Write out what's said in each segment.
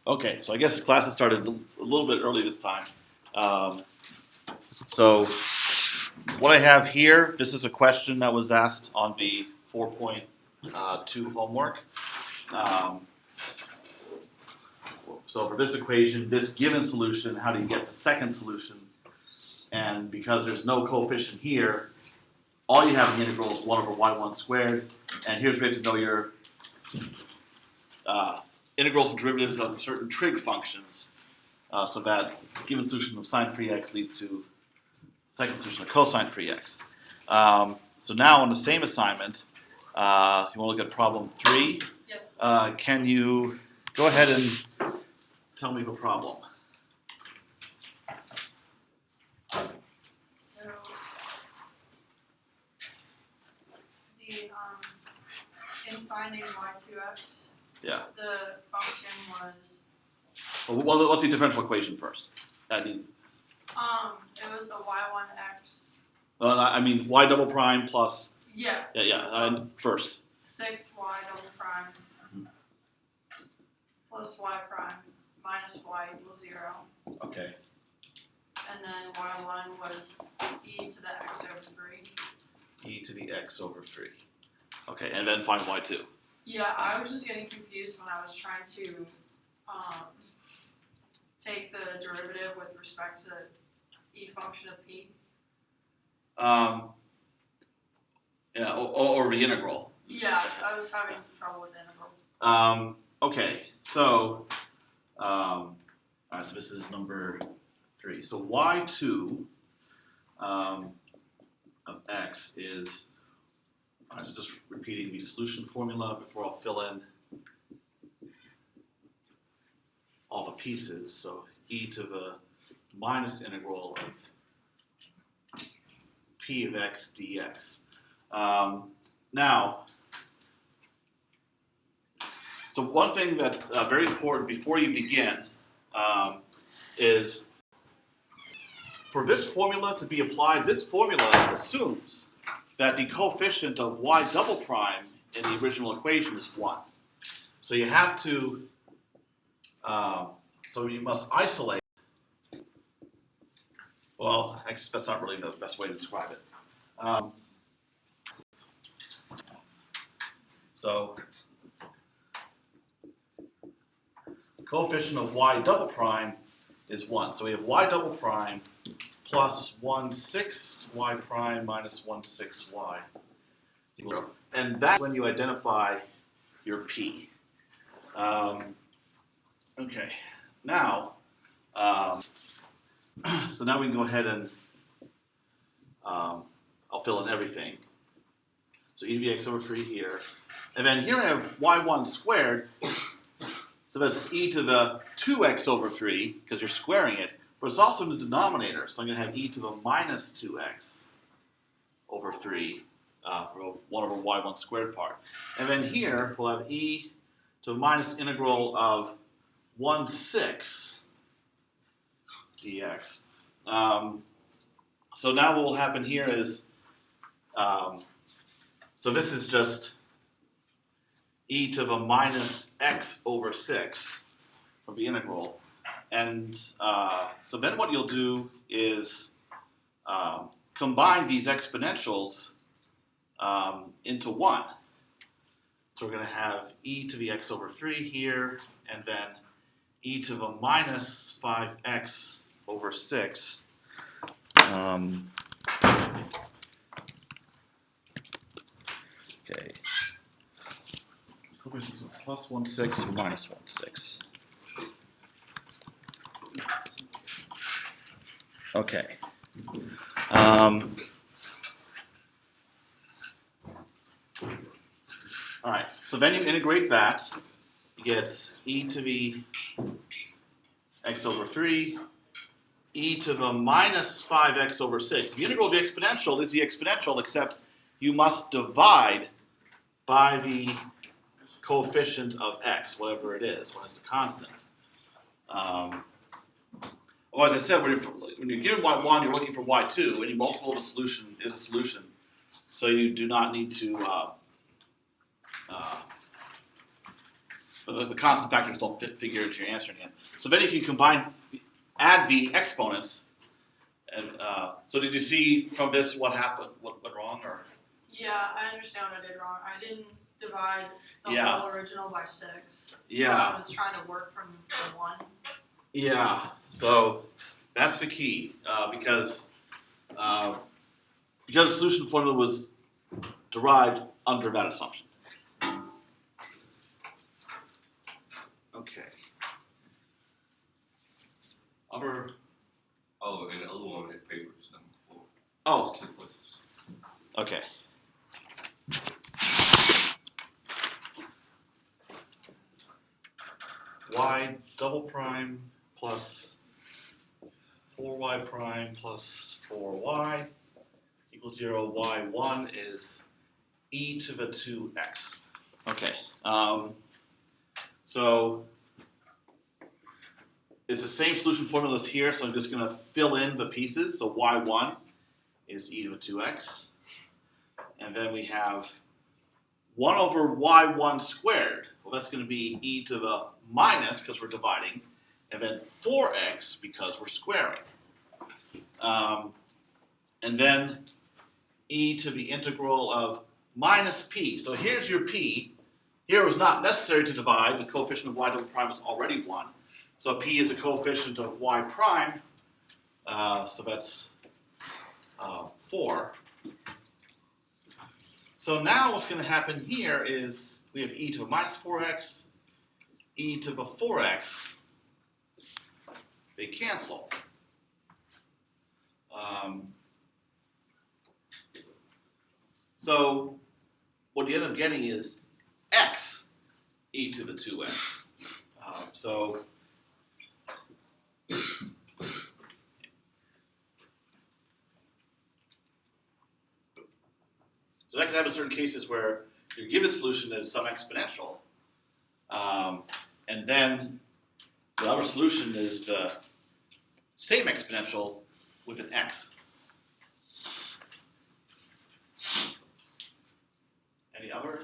Okay, so I guess class has started a little bit early this time. So what I have here, this is a question that was asked on the 4.2 homework. So for this equation, this given solution, how do you get the second solution? And because there's no coefficient here, all you have in the integral is 1 over y1 squared. And here's where you have to know your integrals and derivatives of certain trig functions, so that given solution of sine free x leads to second solution of cosine free x. So now on the same assignment, you want to look at problem 3. Yes. Can you go ahead and tell me the problem? So in finding y2x, Yeah. the function was Well, what's the differential equation first? it was the y1x. I mean y double prime plus. Yeah. Yeah. First. 6y double prime plus y prime minus y equals 0. Okay. And then y1 was e to the x over 3. E to the x over 3. Okay, and then find y2. Yeah, I was just getting confused when I was trying to take the derivative with respect to e function of p. Yeah, or the integral. Yeah, I was having trouble with the integral. Okay, so, all right, so this is number 3. So y2 of x is, all right, so just repeating the solution formula before I'll fill in all the pieces. So e to the minus integral of p of x dx. Now, so one thing that's very important before you begin is for this formula to be applied, this formula assumes that the coefficient of y double prime in the original equation is 1. So you have to, so you must isolate. Well, actually, that's not really the best way to describe it. So the coefficient of y double prime is 1. So we have y double prime plus 1/6 y prime minus 1/6 y. And that's when you identify your p. Okay, now, so now we can go ahead and I'll fill in everything. So e to the x over 3 here. And then here I have y1 squared. So that's e to the 2x over 3, because you're squaring it. But it's also in the denominator. So I'm going to have e to the minus 2x over 3 for 1 over y1 squared part. And then here we'll have e to the minus integral of 1/6 dx. So now what will happen here is, so this is just e to the minus x over 6 of the integral. And so then what you'll do is combine these exponentials into 1. So we're going to have e to the x over 3 here, and then e to the minus 5x over 6. Okay. Plus 1/6 minus 1/6. Okay. All right. So then you integrate that. You get e to the x over 3, e to the minus 5x over 6. The integral of the exponential is the exponential, except you must divide by the coefficient of x, whatever it is, when it's a constant. Or as I said, when you're given y1, you're looking for y2. Any multiple of a solution is a solution. So you do not need to but the constant factors don't figure into your answer in the end. So then you can add the exponents. And so did you see from this what happened, what went wrong, or? Yeah, I understand what I did wrong. I didn't divide the Yeah. whole original by 6. Yeah. So I was trying to work from the 1. Yeah, so that's the key, because the solution formula was derived under that assumption. Okay. Other. Oh, and the other one had papers number 4. Oh. 2 places. Okay. Y double prime plus 4y prime plus 4y equals 0. Y1 is e to the 2x. Okay. So it's the same solution formula as here, so I'm just going to fill in the pieces. So y1 is e to the 2x. And then we have 1 over y1 squared. Well, that's going to be e to the minus, because we're dividing, and then 4x, because we're squaring. And then e to the integral of minus p. So here's your p. Here it was not necessary to divide. The coefficient of y double prime is already 1. So p is a coefficient of y prime. So that's 4. So now what's going to happen here is we have e to the minus 4x, e to the 4x. They cancel. So what you end up getting is x e to the 2x. So that can happen in certain cases where your given solution is some exponential, and then the other solution is the same exponential with an x. Any other?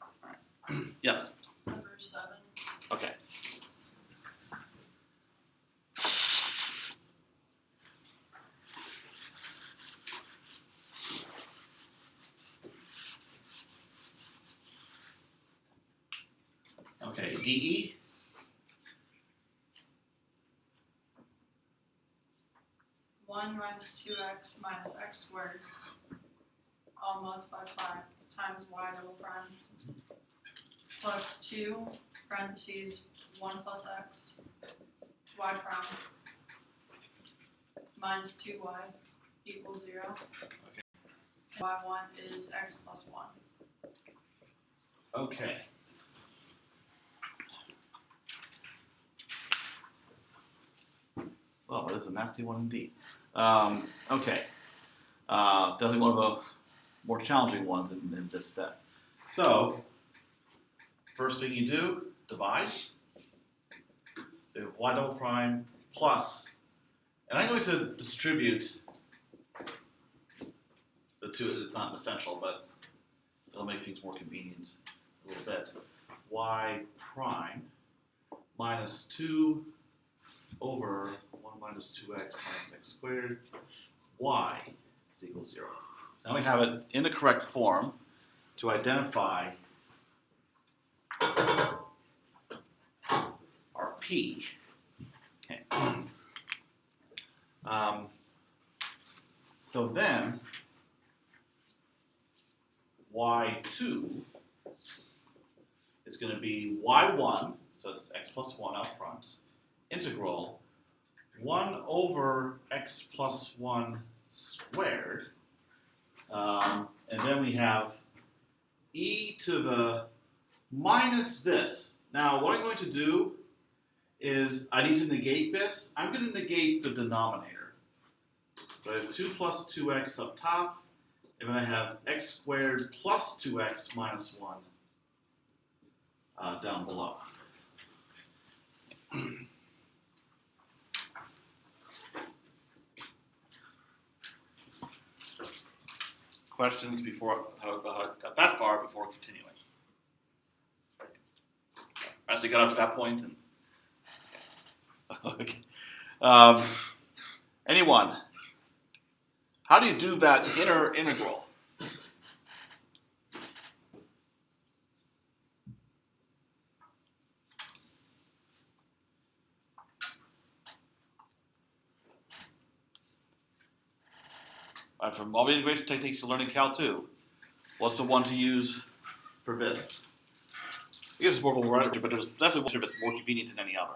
All right. Yes? Number 7. Okay. Okay, DE. One minus 2x minus x squared, all multiplied by times y double prime, plus 2, parentheses, 1 plus x, y prime, minus 2y equals 0. Okay. Y1 is x plus 1. Okay. Well, that is a nasty one indeed. Okay. Definitely one of the more challenging ones in this set. So, first thing you do, divide. We have y double prime plus, and I'm going to distribute the two. It's not essential, but it'll make things more convenient a little bit. Y prime minus 2 over 1 minus 2x minus x squared, y is equal to 0. Now we have it in the correct form to identify our p. Okay. So then y2 is going to be y1, so it's x plus 1 up front, integral 1 over x plus 1 squared, and then we have e to the minus this. Now what I'm going to do is I need to negate this. I'm going to negate the denominator. So I have 2 plus 2x up top, and then I have x squared plus 2x minus 1 down below. questions before how I got that far before continuing? As we got up to that point, and okay. Anyone? How do you do that inner integral? All right, from all the integration techniques you're learning Cal 2, what's the one to use for this? I guess it's more of a writer, but there's definitely one that's more convenient than any other.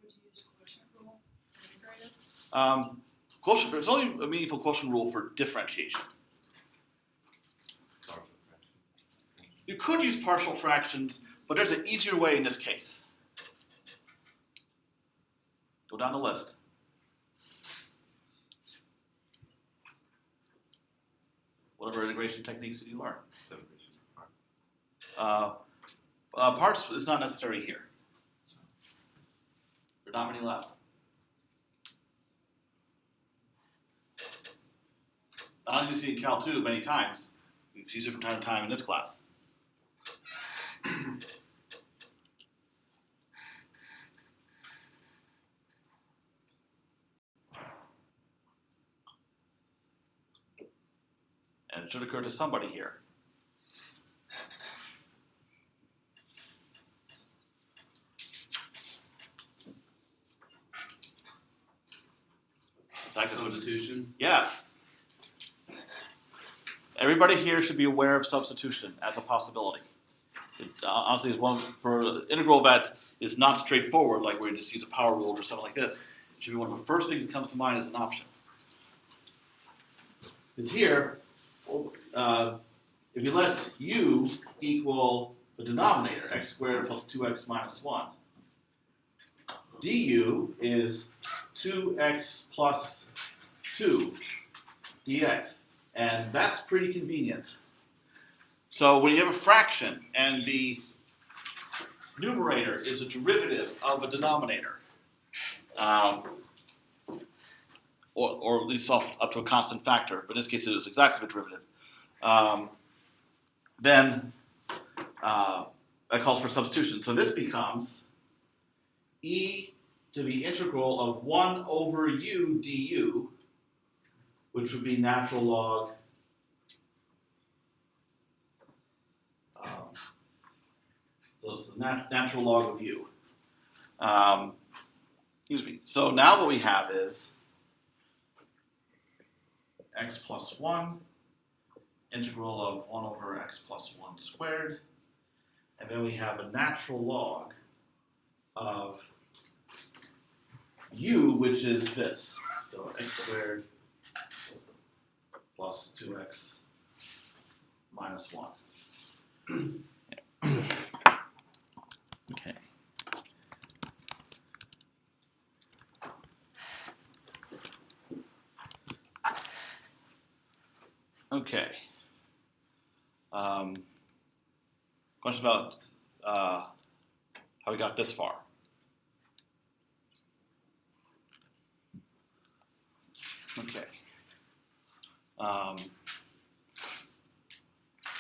Would you use quotient rule for integrated? Quotient, there's only a meaningful quotient rule for differentiation. You could use partial fractions, but there's an easier way in this case. Go down the list. Whatever integration techniques did you learn? Parts is not necessary here. There are not many left. Not only do you see in Cal 2 many times, we've used it from time to time in this class. And it should occur to somebody here. Substitution. Yes. Everybody here should be aware of substitution as a possibility. It honestly is one for an integral that is not straightforward, like where you just use a power rule or something like this. It should be one of the first things that comes to mind as an option. Because here, if you let u equal the denominator, x squared plus 2x minus 1, du is 2x plus 2 dx. And that's pretty convenient. So when you have a fraction and the numerator is a derivative of a denominator, or at least up to a constant factor, but in this case it was exactly the derivative, then that calls for substitution. So this becomes e to the integral of 1 over u du, which would be natural log so it's the natural log of u. Excuse me. So now what we have is x plus 1, integral of 1 over x plus 1 squared, and then we have a natural log of u, which is this. So x squared plus 2x minus 1. Okay. Okay. Question about how we got this far. Okay.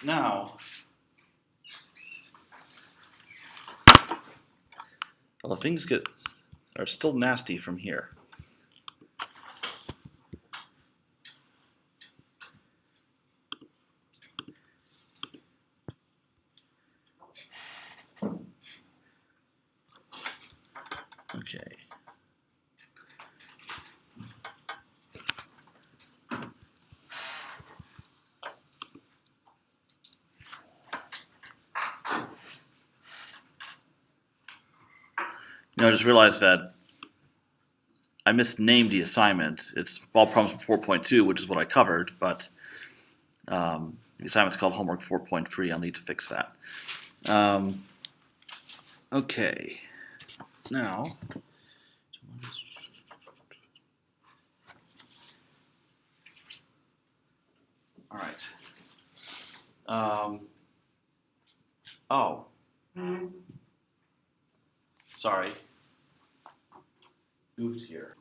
Now, well, things are still nasty from here. Okay. I just realized that I misnamed the assignment. It's all problems from 4.2, which is what I covered, but the assignment's called homework 4.3. I'll need to fix that. Okay. Now, all right. Oh, sorry. Goofed here.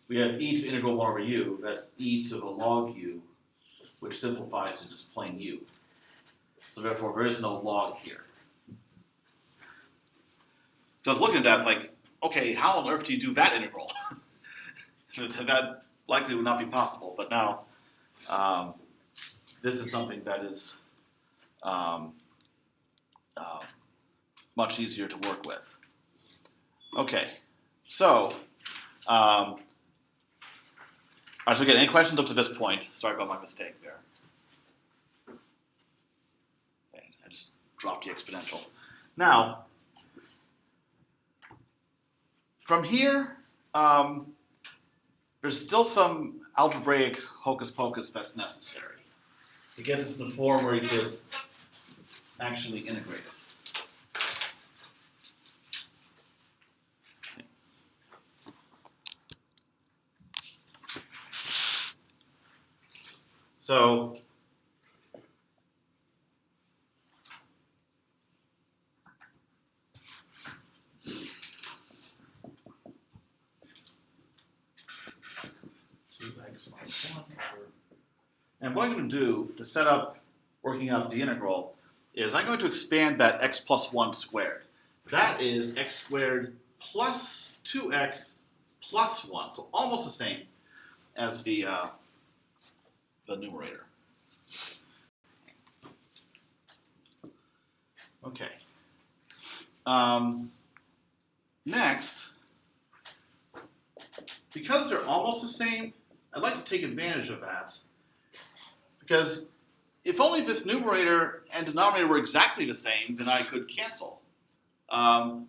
We have e to the integral 1 over u. That's e to the log u, which simplifies to just plain u. So therefore, there is no log here. So I was looking at that, it's like, okay, how on earth do you do that integral? That likely would not be possible, but now this is something that is much easier to work with. Okay, so, all right, so again, any questions up to this point? Sorry about my mistake there. Okay, I just dropped the exponential. Now, from here, there's still some algebraic hocus pocus that's necessary to get this in a form where you could actually integrate it. So, and what I'm going to do to set up working out the integral is I'm going to expand that x plus 1 squared. That is x squared plus 2x plus 1, so almost the same as the numerator. Okay. Next, because they're almost the same, I'd like to take advantage of that. Because if only this numerator and denominator were exactly the same, then I could cancel. And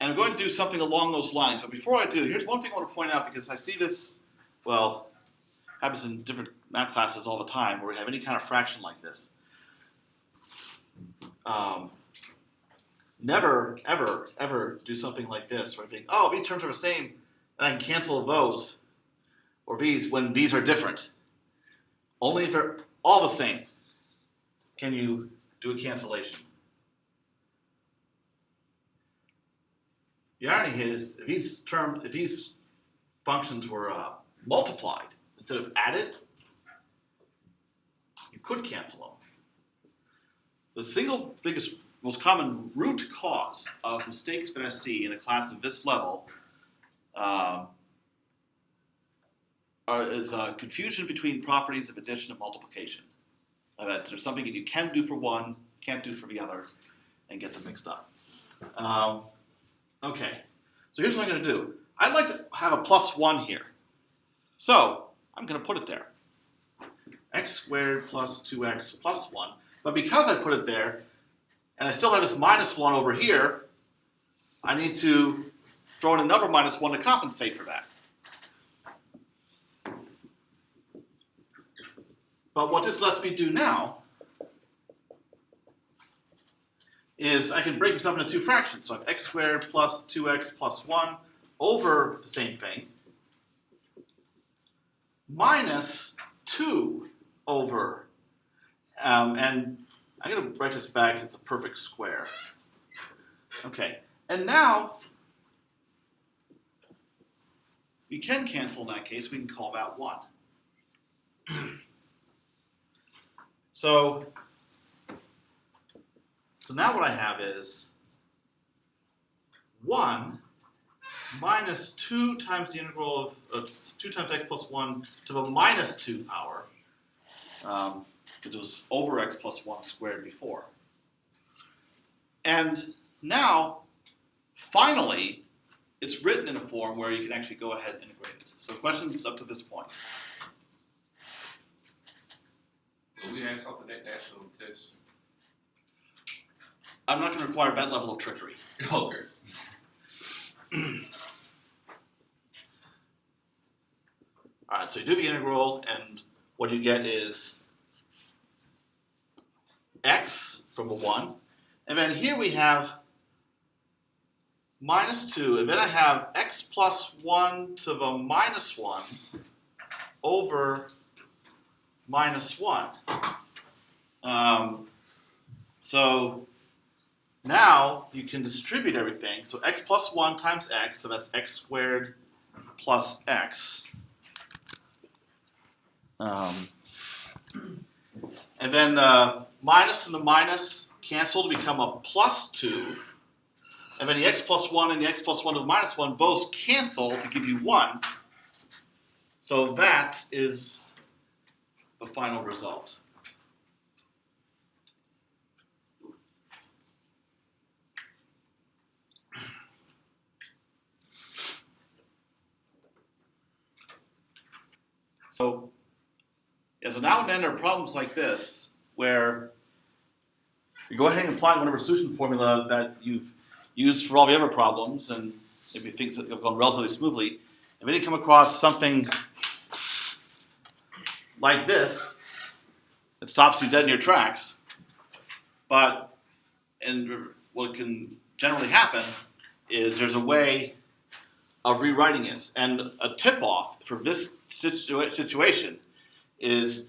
I'm going to do something along those lines. But before I do, here's one thing I want to point out, because I see this, well, happens in different math classes all the time, where we have any kind of fraction like this. Never, ever, ever do something like this, where I think, oh, these terms are the same, and I can cancel those, or these, when these are different. Only if they're all the same can you do a cancellation. The irony is, if these functions were multiplied instead of added, you could cancel them. The single biggest, most common root cause of mistakes that I see in a class of this level is confusion between properties of addition and multiplication. That there's something that you can do for one, can't do for the other, and get them mixed up. Okay, so here's what I'm going to do. I'd like to have a plus 1 here. So I'm going to put it there. X squared plus 2x plus 1. But because I put it there, and I still have this minus 1 over here, I need to throw in another minus 1 to compensate for that. But what this lets me do now is I can break this up into two fractions. So I have x squared plus 2x plus 1 over the same thing, minus 2 over, and I'm going to write this back as a perfect square. Okay, and now we can cancel in that case. We can call that 1. So now what I have is 1 minus 2 times the integral of 2 times x plus 1 to the minus 2 power, because it was over x plus 1 squared before. And now, finally, it's written in a form where you can actually go ahead and integrate it. So questions up to this point? Will we ask something that national test? I'm not going to require that level of trickery. Okay. All right, so you do the integral, and what you get is x from the 1. And then here we have minus 2, and then I have x plus 1 to the minus 1 over minus 1. So now you can distribute everything. So x plus 1 times x, so that's x squared plus x. And then minus and the minus cancel to become a plus 2. And then the x plus 1 and the x plus 1 to the minus 1 both cancel to give you 1. So that is the final result. So now and then there are problems like this where you go ahead and apply whatever solution formula that you've used for all the other problems, and maybe things that have gone relatively smoothly, and then you come across something like this that stops you dead in your tracks. And what can generally happen is there's a way of rewriting it. And a tip-off for this situation is,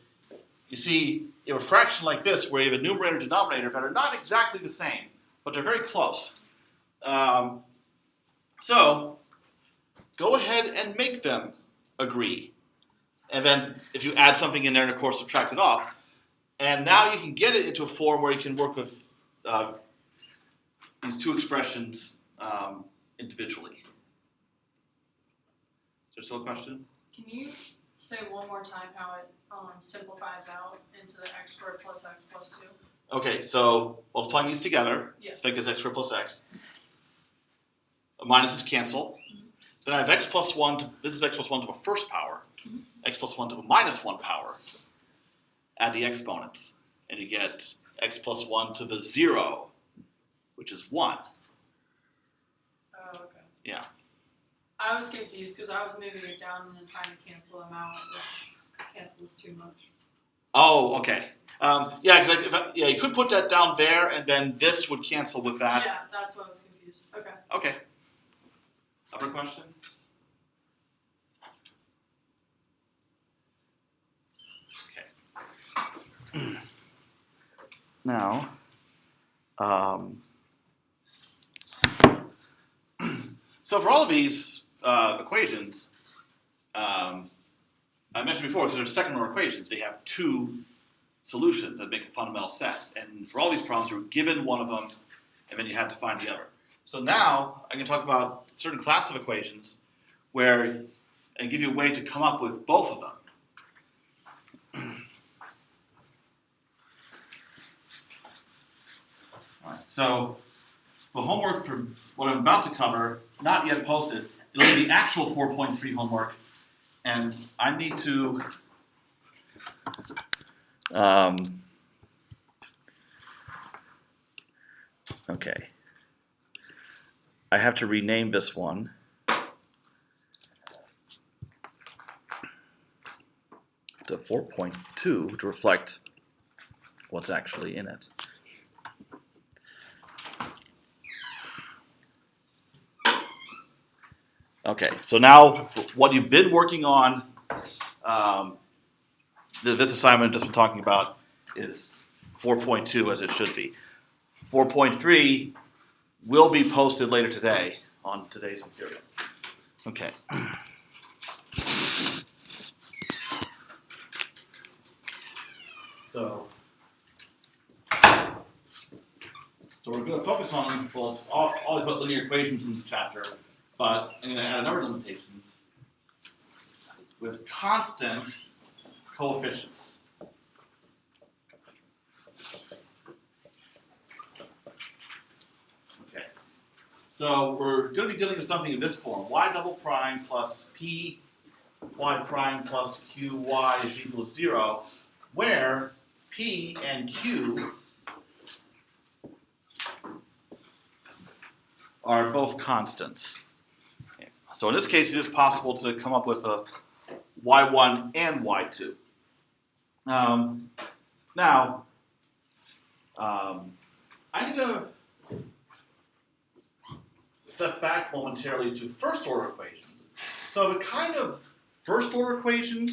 you see, you have a fraction like this where you have a numerator and denominator that are not exactly the same, but they're very close. So go ahead and make them agree. And then if you add something in there and of course subtract it off, and now you can get it into a form where you can work with these two expressions individually. Is there still a question? Can you say one more time how it simplifies out into the x squared plus x plus 2? Okay, so multiplying these together, Yes. so that gives x squared plus x. Minuses cancel. Then I have x plus 1, this is x plus 1 to the first power, x plus 1 to the minus 1 power. Add the exponents, and you get x plus 1 to the 0, which is 1. Oh, okay. Yeah. I was confused because I was moving it down and then trying to cancel them out, which cancels too much. Oh, okay. You could put that down there, and then this would cancel with that. Yeah, that's what I was confused. Okay. Okay. Other questions? Okay. Now, so for all of these equations, I mentioned before, because they're second-order equations, they have two solutions that make a fundamental set. And for all these problems, you're given one of them, and then you have to find the other. So now I can talk about certain class of equations where I give you a way to come up with both of them. All right, so the homework for what I'm about to cover, not yet posted, it'll be the actual 4.3 homework, and I need to okay. I have to rename this one. To 4.2 to reflect what's actually in it. Okay, so now what you've been working on, this assignment just been talking about is 4.2 as it should be. 4.3 will be posted later today on today's material. Okay. So we're going to focus on, well, it's always about linear equations in this chapter, but I'm going to add another limitation with constant coefficients. Okay. So we're going to be dealing with something in this form. Y double prime plus P y prime plus QY is equal to 0, where P and Q are both constants. Okay. So in this case, it is possible to come up with a y1 and y2. Now, I need to step back momentarily to first order equations. So the kind of first order equation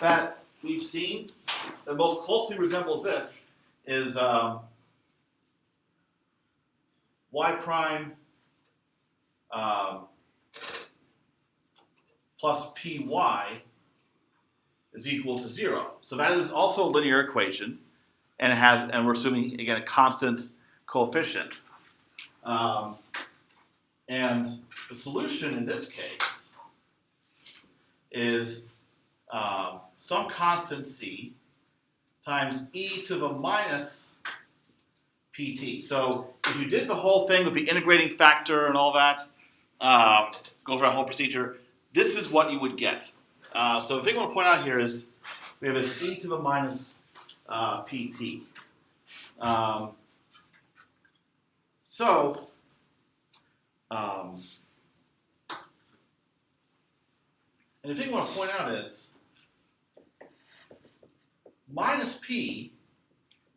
that we've seen that most closely resembles this is y prime plus py is equal to 0. So that is also a linear equation, and it has, and we're assuming again a constant coefficient. And the solution in this case is some constant c times e to the minus pt. So if you did the whole thing with the integrating factor and all that, go over that whole procedure, this is what you would get. So the thing I want to point out here is we have this e to the minus pt. And the thing I want to point out is minus p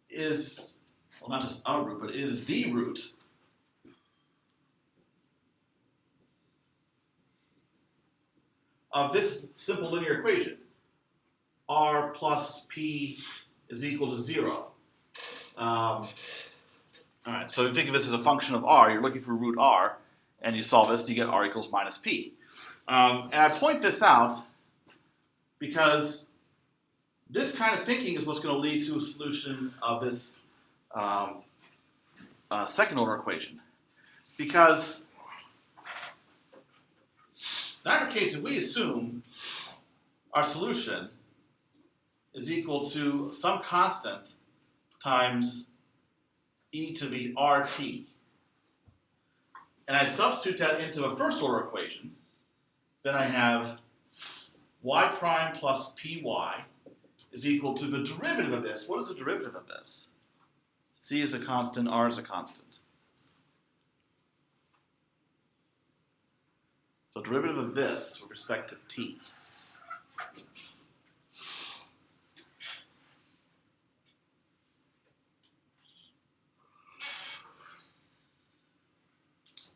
is, well, not just a root, but it is the root of this simple linear equation. R plus p is equal to 0. All right, so if you think of this as a function of r, you're looking for root r, and you solve this, and you get r equals minus p. And I point this out because this kind of thinking is what's going to lead to a solution of this second order equation. Because in either case, if we assume our solution is equal to some constant times e to the rt, and I substitute that into a first order equation, then I have y prime plus py is equal to the derivative of this. What is the derivative of this? C is a constant, r is a constant. So derivative of this with respect to t.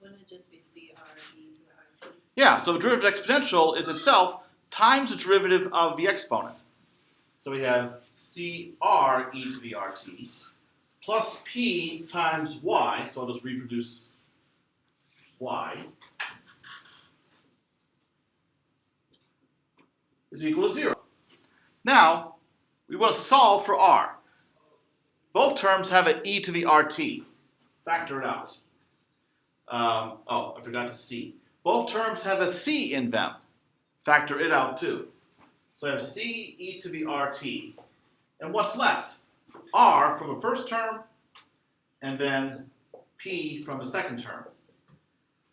Wouldn't it just be CRe to the RT? Yeah, so derivative exponential is itself times the derivative of the exponent. So we have CR e to the RT plus P times Y, so I'll just reproduce Y, is equal to 0. Now, we want to solve for R. Both terms have an e to the RT. Factor it out. Oh, I forgot to C. Both terms have a c in them. Factor it out too. So I have c e to the RT. And what's left? R from the first term, and then P from the second term.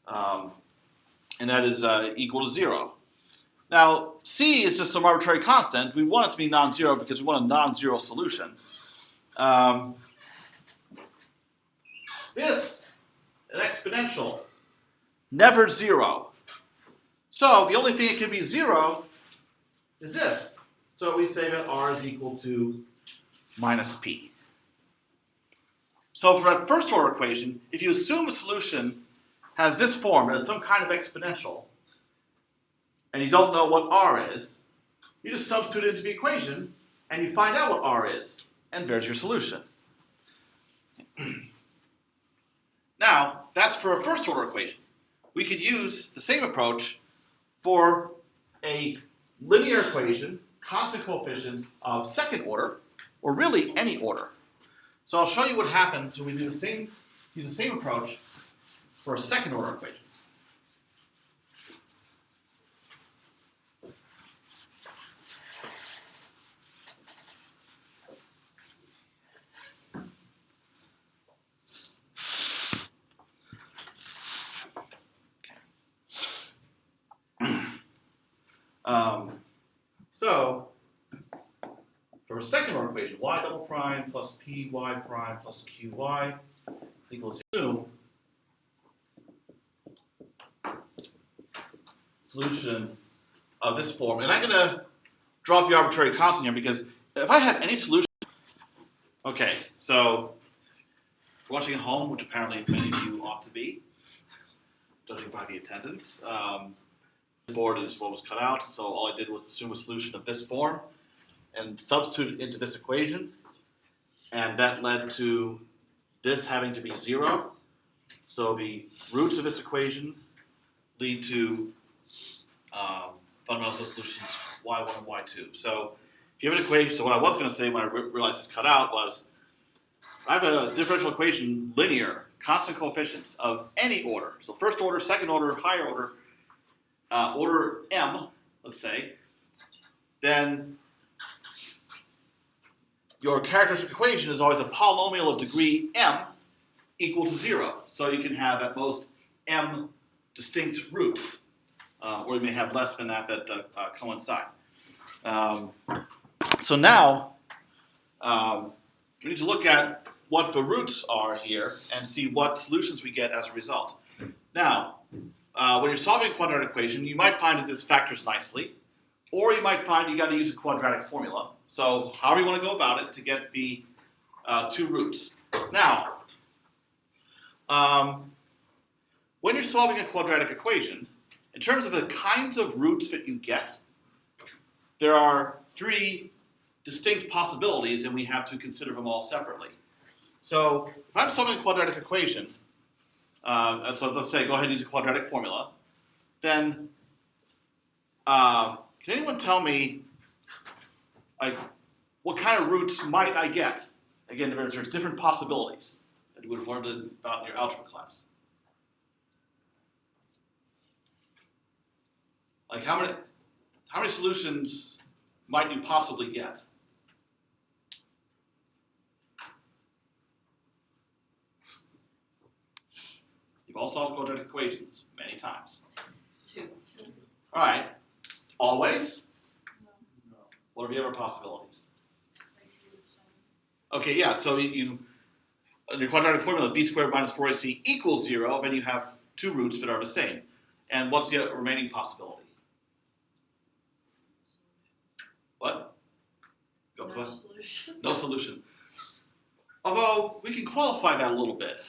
And that is equal to 0. Now, C is just some arbitrary constant. We want it to be non-zero because we want a non-zero solution. This, an exponential, never 0. So the only thing it can be 0 is this. So we say that R is equal to minus P. So for that first order equation, if you assume a solution has this form, as some kind of exponential, and you don't know what R is, you just substitute it into the equation, and you find out what R is, and there's your solution. Now, that's for a first order equation. We could use the same approach for a linear equation, constant coefficients of second order, or really any order. So I'll show you what happens when we use the same approach for a second order equation. So, for a second order equation, y double prime plus py prime plus qy equals 2. Solution of this form. And I'm going to drop the arbitrary constant here because if I have any solution... Okay, so if you're watching at home, which apparently many of you ought to be, judging by the attendance. This board is what was cut out, so all I did was assume a solution of this form and substitute it into this equation, and that led to this having to be 0. So the roots of this equation lead to fundamental solutions y1 and y2. So if you have an equation, so what I was going to say when I realized it's cut out was, I have a differential equation, linear, constant coefficients of any order. So first order, second order, higher order, order m, let's say, then your characteristic equation is always a polynomial of degree m equal to 0. So you can have at most m distinct roots, or you may have less than that coincide. So now we need to look at what the roots are here and see what solutions we get as a result. Now, when you're solving a quadratic equation, you might find that this factors nicely, or you might find you got to use a quadratic formula. So however you want to go about it to get the 2 roots. Now, when you're solving a quadratic equation, in terms of the kinds of roots that you get, there are 3 distinct possibilities, and we have to consider them all separately. So if I'm solving a quadratic equation, so let's say go ahead and use a quadratic formula, then can anyone tell me like what kind of roots might I get? Again, there's different possibilities that you would have learned about in your algebra class. Like how many solutions might you possibly get? You've all solved quadratic equations many times. 2. All right. Always? No. What are the other possibilities? They do the same. Okay, yeah, so you in your quadratic formula, b squared minus 4ac equals 0, then you have 2 roots that are the same. And what's the remaining possibility? What? Go, No solution. No solution. Although, we can qualify that a little bit.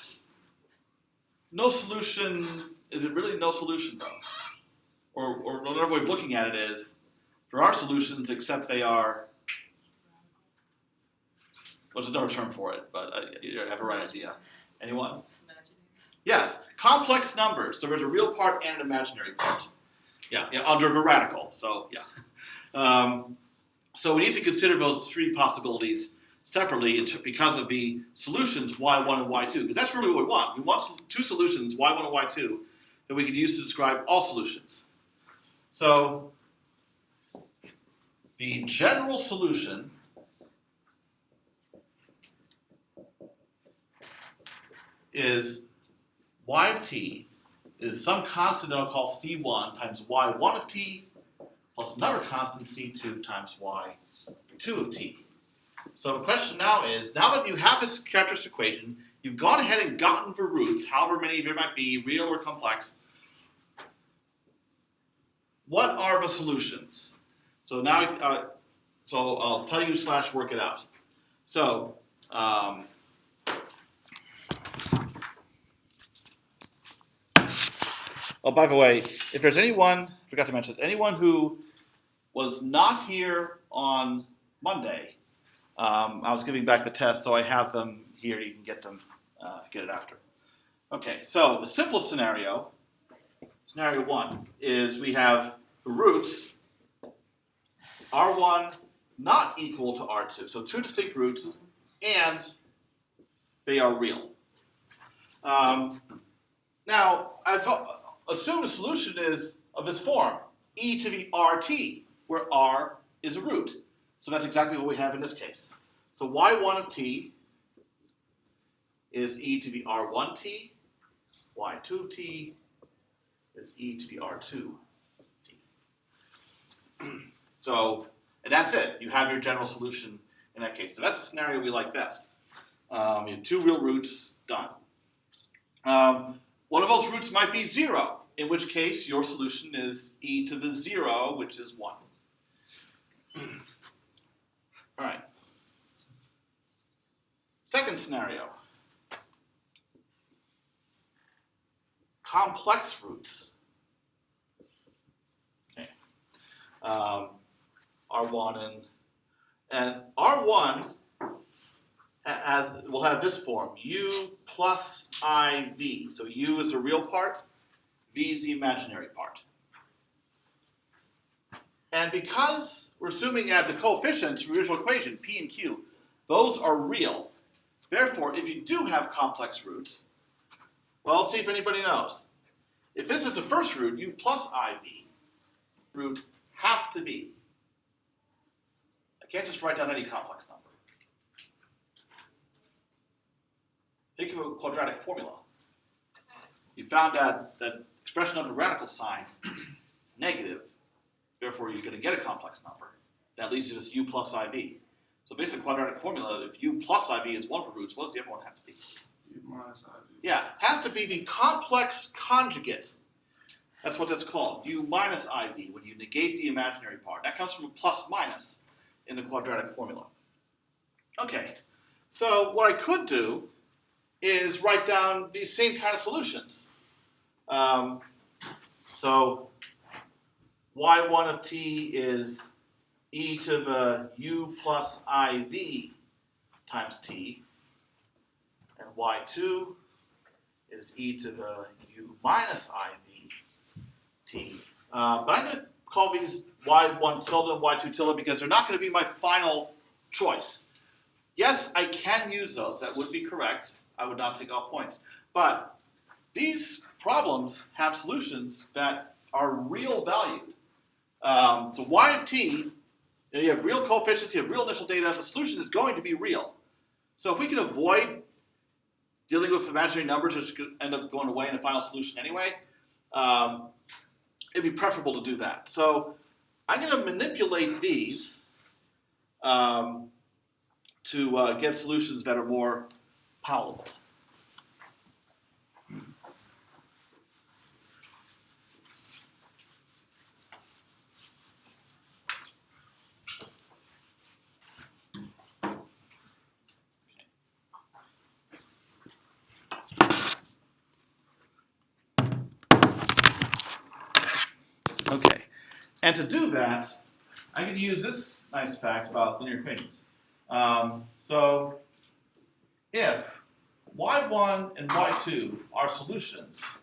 No solution, is it really no solution though? Or another way of looking at it is, there are solutions except they are, what's another term for it, but you have a right idea. Anyone? Imaginary. Yes, complex numbers. So there's a real part and an imaginary part. Yeah, under the radical, so yeah. So we need to consider those 3 possibilities separately because of the solutions y1 and y2, because that's really what we want. We want 2 solutions, y1 and y2, that we can use to describe all solutions. So the general solution is y of t is some constant that I'll call c1 times y1 of t plus another constant c2 times y2 of t. So the question now is, now that you have this characteristic equation, you've gone ahead and gotten the roots, however many there might be, real or complex. What are the solutions? So now, so I'll tell you / work it out. So, oh, by the way, if there's anyone, forgot to mention this, anyone who was not here on Monday, I was giving back the test, so I have them here. You can get them, get it after. Okay, so the simplest scenario, scenario 1, is we have the roots R1 not equal to R2. So 2 distinct roots, and they are real. Now, I've assumed the solution is of this form, e to the RT, where R is a root. So that's exactly what we have in this case. So y1 of t is e to the R1t, y2 of t is e to the R2t. So, and that's it. You have your general solution in that case. So that's the scenario we like best. You have 2 real roots, done. One of those roots might be 0, in which case your solution is e to the 0, which is 1. All right. Second scenario. complex roots. Okay. R1 and R1 will have this form, U plus IV. So U is the real part, V is the imaginary part. And because we're assuming that the coefficients for the original equation, P and Q, those are real. Therefore, if you do have complex roots, well, let's see if anybody knows. If this is the first root, U plus IV, root have to be. I can't just write down any complex number. Think of a quadratic formula. You found that expression of the radical sign is negative, therefore you're going to get a complex number. That leads to this U plus IV. So basically, quadratic formula, if U plus IV is one of the roots, what does the other one have to be? U minus IV. Yeah, has to be the complex conjugate. That's what that's called, U minus IV, when you negate the imaginary part. That comes from a plus minus in the quadratic formula. Okay, so what I could do is write down these same kind of solutions. So y1 of t is e to the u plus iv times t, and y2 is e to the u minus iv t. But I'm going to call these y1 tilde and y2 tilde because they're not going to be my final choice. Yes, I can use those. That would be correct. I would not take off points. But these problems have solutions that are real valued. So y of t, you have real coefficients, you have real initial data, the solution is going to be real. So if we can avoid dealing with imaginary numbers which could end up going away in the final solution anyway, it'd be preferable to do that. So I'm going to manipulate these to get solutions that are more palatable. Okay, and to do that, I can use this nice fact about linear equations. So if y1 and y2 are solutions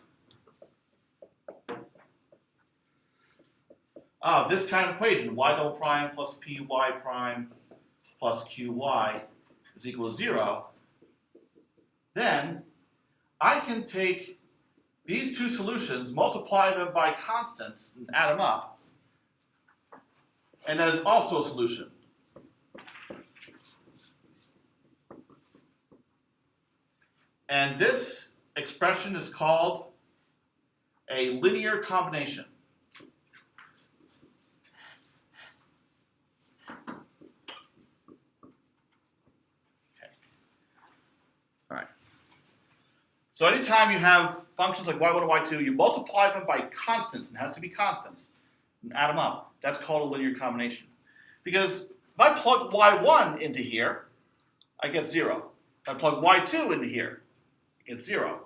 of this kind of equation, y double prime plus py prime plus qy is equal to 0, then I can take these two solutions, multiply them by constants, and add them up. And that is also a solution. And this expression is called a linear combination. Okay. All right. So anytime you have functions like y1 and y2, you multiply them by constants, and it has to be constants, and add them up. That's called a linear combination. Because if I plug y1 into here, I get 0. If I plug y2 into here, I get 0.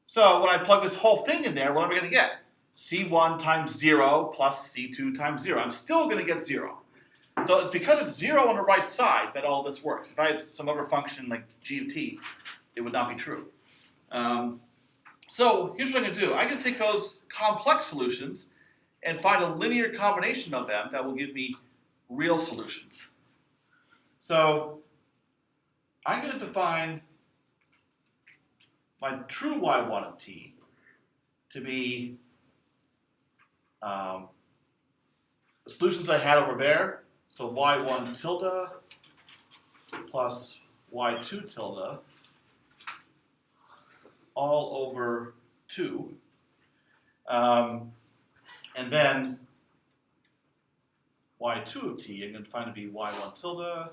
So when I plug this whole thing in there, what am I going to get? C1 times 0 plus C2 times 0. I'm still going to get 0. So it's because it's 0 on the right side that all this works. If I had some other function like g of t, it would not be true. So here's what I'm going to do. I'm going to take those complex solutions and find a linear combination of them that will give me real solutions. So I'm going to define my true y1 of t to be the solutions I had over there. So y1 tilde plus y2 tilde all over 2. And then y2 of t, I'm going to find to be y1 tilde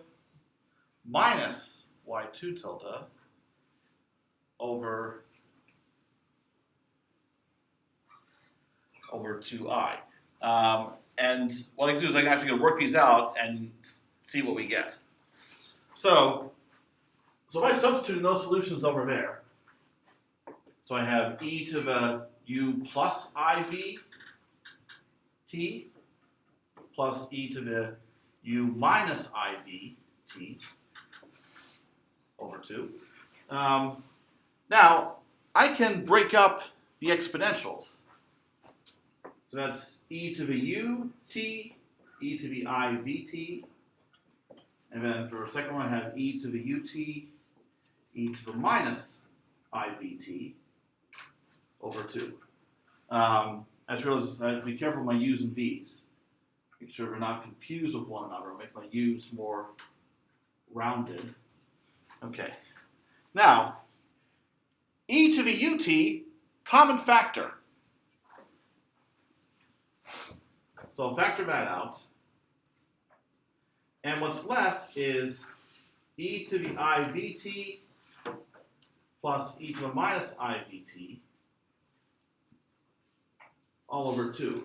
minus y2 tilde over 2i. And what I can do is I'm actually going to work these out and see what we get. So if I substitute those solutions over there, so I have e to the u plus iv t plus e to the u minus iv t over 2. Now, I can break up the exponentials. So that's e to the u t, e to the I v t, and then for a second one I have e to the ut, e to the minus I v t over 2. I just realized I have to be careful with my u's and v's. Make sure we're not confused with one another. Make my u's more rounded. Okay. Now, e to the ut, common factor. So I'll factor that out. And what's left is e to the ivt plus e to the minus ivt all over 2.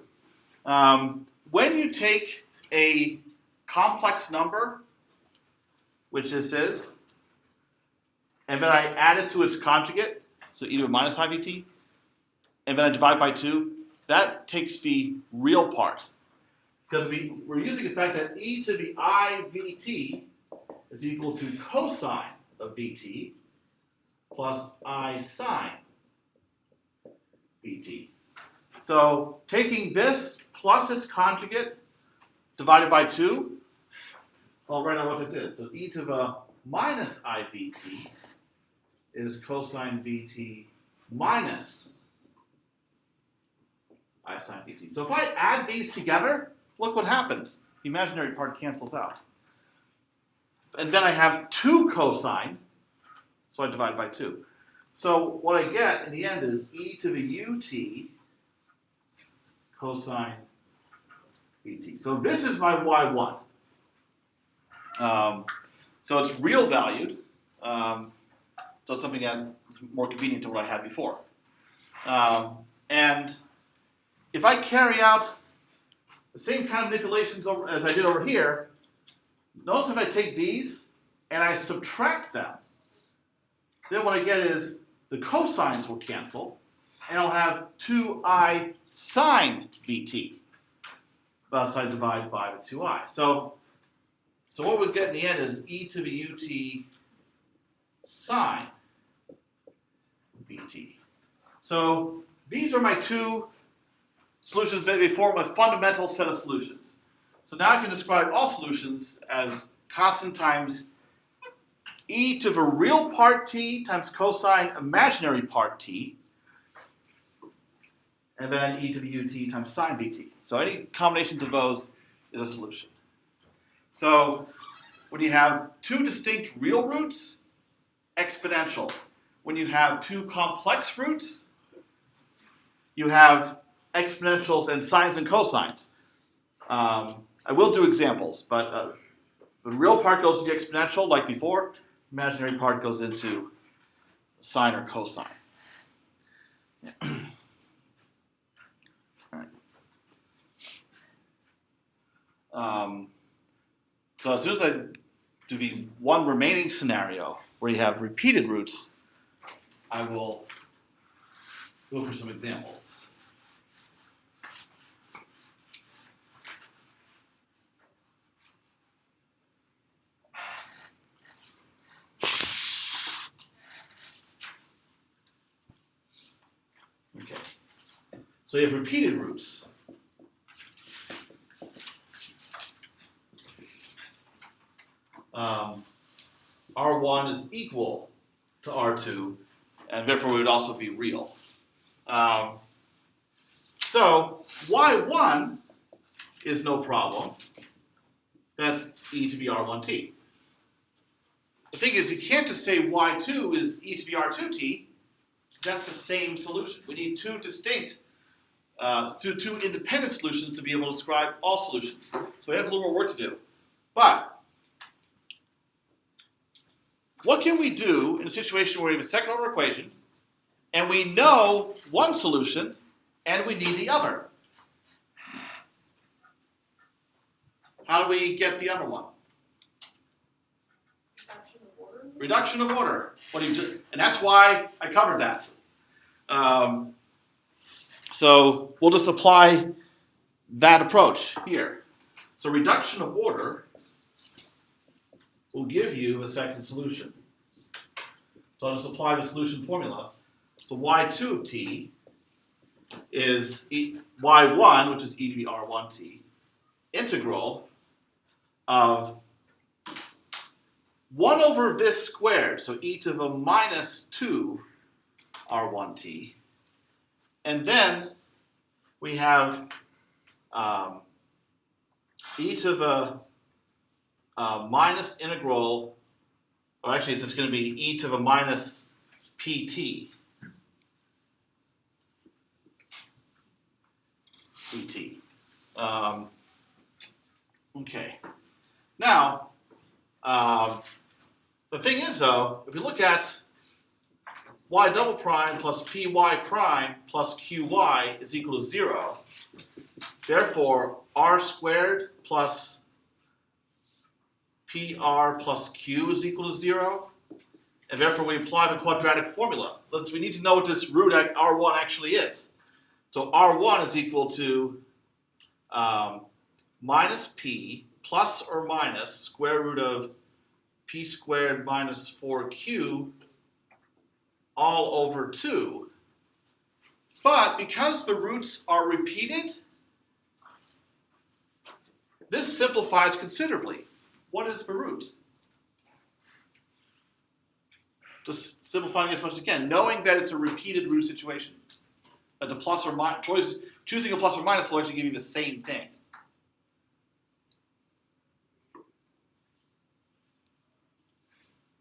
When you take a complex number, which this is, and then I add it to its conjugate, so e to the minus ivt, and then I divide by 2, that takes the real part. Because we're using the fact that e to the ivt is equal to cosine of vt plus I sine vt. So taking this plus its conjugate divided by 2, I'll write out what it is. So e to the minus ivt is cosine vt minus I sine vt. So if I add these together, look what happens. The imaginary part cancels out. And then I have 2 cosine, so I divide by 2. So what I get in the end is e to the ut cosine vt. So this is my y1. So it's real valued. So it's something that's more convenient to what I had before. And if I carry out the same kind of manipulations as I did over here, notice if I take these and I subtract them, then what I get is the cosines will cancel, and I'll have 2i sine vt. Thus I divide by the 2i. So what we get in the end is e to the ut sine vt. So these are my 2 solutions. They form a fundamental set of solutions. So now I can describe all solutions as constant times e to the real part t times cosine imaginary part t, and then e to the ut times sine vt. So any combination of those is a solution. So when you have 2 distinct real roots, exponentials. When you have 2 complex roots, you have exponentials and sines and cosines. I will do examples, but the real part goes to the exponential like before. Imaginary part goes into sine or cosine. Yeah. All right. So as soon as I do the one remaining scenario where you have repeated roots, I will go for some examples. Okay. So you have repeated roots. R1 is equal to R2, and therefore it would also be real. So Y1 is no problem. That's e to the R1t. The thing is, you can't just say Y2 is e to the R2t, because that's the same solution. We need 2 distinct, 2 independent solutions to be able to describe all solutions. So we have a little more work to do. But what can we do in a situation where we have a second order equation, and we know one solution, and we need the other? How do we get the other one? Reduction of order. Reduction of order. What do you do? And that's why I covered that. So we'll just apply that approach here. So reduction of order will give you a second solution. So I'll just apply the solution formula. So y2 of t is y1, which is e to the r1t, integral of 1 over this squared, so e to the minus 2 r1t. And then we have e to the minus integral, or actually it's just going to be e to the minus pt. Okay. Now, the thing is though, if you look at y double prime plus py prime plus qy is equal to 0, therefore r squared plus pr plus q is equal to 0, and therefore we apply the quadratic formula. We need to know what this root at r1 actually is. So r1 is equal to minus p plus or minus square root of p squared minus 4q all over 2. But because the roots are repeated, this simplifies considerably. What is the root? Just simplifying as much as you can, knowing that it's a repeated root situation. That the plus or minus, choosing a plus or minus will actually give you the same thing.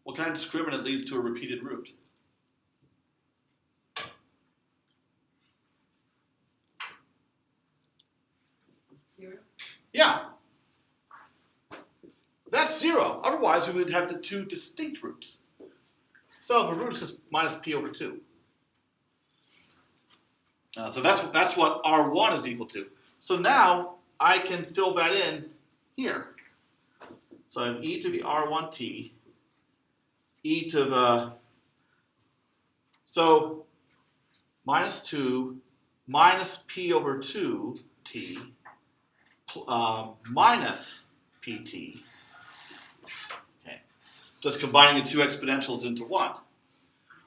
What kind of discriminant leads to a repeated root? Zero. Yeah. That's 0. Otherwise, we would have the two distinct roots. So the root is just minus p over 2. So that's what r1 is equal to. So now I can fill that in here. So I have e to the r1t, e to the, so minus 2 minus p over 2t minus pt. Okay. Just combining the two exponentials into 1.